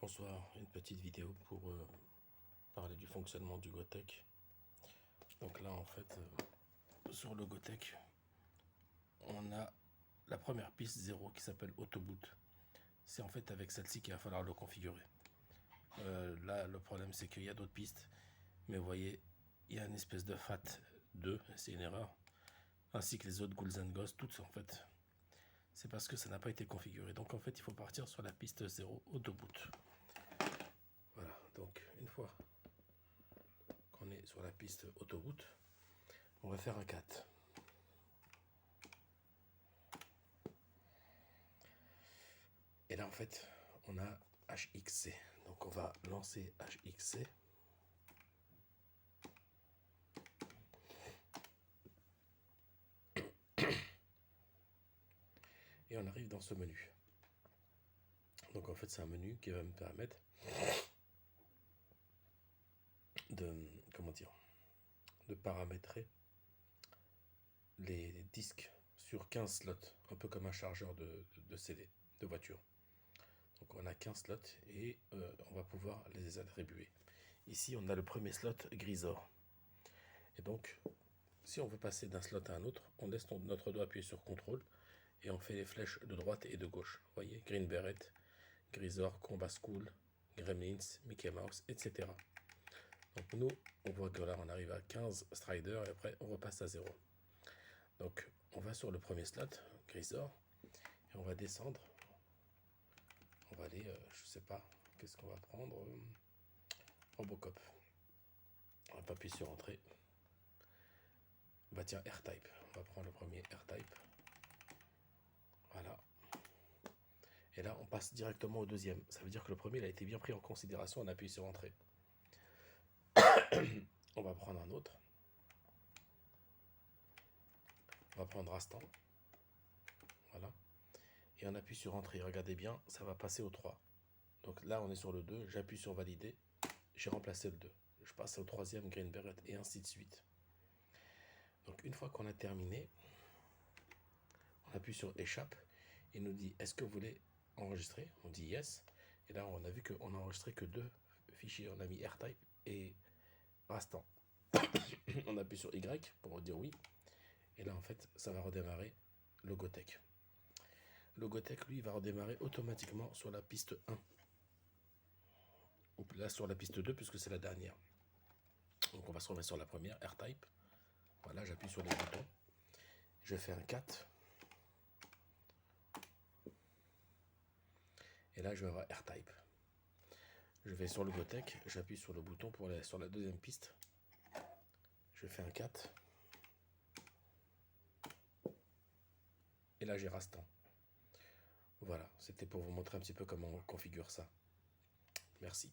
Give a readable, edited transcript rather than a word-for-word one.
Bonsoir, une petite vidéo pour parler du fonctionnement du Gotek. Donc là en fait, sur le Gotek, on a la première piste 0 qui s'appelle Autoboot. C'est en fait avec celle-ci qu'il va falloir le configurer. Là le problème c'est qu'il y a d'autres pistes, mais vous voyez, il y a une espèce de FAT2, c'est une erreur, ainsi que les autres Ghouls and Ghosts, toutes en fait. C'est parce que ça n'a pas été configuré. Donc en fait il faut partir sur la piste 0 Autoboot. Voilà, donc une fois qu'on est sur la piste Autoboot, on va faire un 4. Et là en fait on a HXC. Donc on va lancer HXC. Et on arrive dans ce menu. Donc en fait c'est un menu qui va me permettre de, de paramétrer les disques sur 15 slots, un peu comme un chargeur de CD, de voiture. Donc on a 15 slots et on va pouvoir les attribuer. Ici on a le premier slot Grisor. Et donc si on veut passer d'un slot à un autre, on laisse notre doigt appuyé sur CTRL et on fait les flèches de droite et de gauche. Vous voyez, Green Beret, Grisor, Combat School, Gremlins, Mickey Mouse, etc. Donc nous, on voit que là on arrive à 15 Strider et après on repasse à 0. Donc on va sur le premier slot, Grisor, et on va descendre. On va aller, je sais pas, qu'est-ce qu'on va prendre, Robocop. On va pas appuyer sur Entrée. Bah tiens, R-Type. On va prendre le premier R-Type. Voilà. Et là, on passe directement au deuxième. Ça veut dire que le premier il a été bien pris en considération. On appuie sur Entrée. On va prendre un autre. On va prendre Instant. Voilà. Et on appuie sur Entrée. Regardez bien, ça va passer au 3. Donc là, on est sur le 2. J'appuie sur Valider. J'ai remplacé le 2. Je passe au troisième Green Beret et ainsi de suite. Donc une fois qu'on a terminé, on appuie sur Échappe. Il nous dit, est-ce que vous voulez enregistrer? On dit Yes. Et là, on a vu qu'on a enregistré que 2 fichiers. On a mis R-Type et Instant. On appuie sur Y pour dire oui. Et là, en fait, ça va redémarrer le Gotek. Le Gotek, lui, va redémarrer automatiquement sur la piste 1. Ou là, sur la piste 2, puisque c'est la dernière. Donc, on va se remettre sur la première, R-Type. Voilà, j'appuie sur les boutons. Je fais un 4. Et là, je vais avoir R-Type. Je vais sur le Gotek, j'appuie sur le bouton pour aller sur la deuxième piste. Je fais un 4. Et là, j'ai Rastan. Voilà, c'était pour vous montrer un petit peu comment on configure ça. Merci.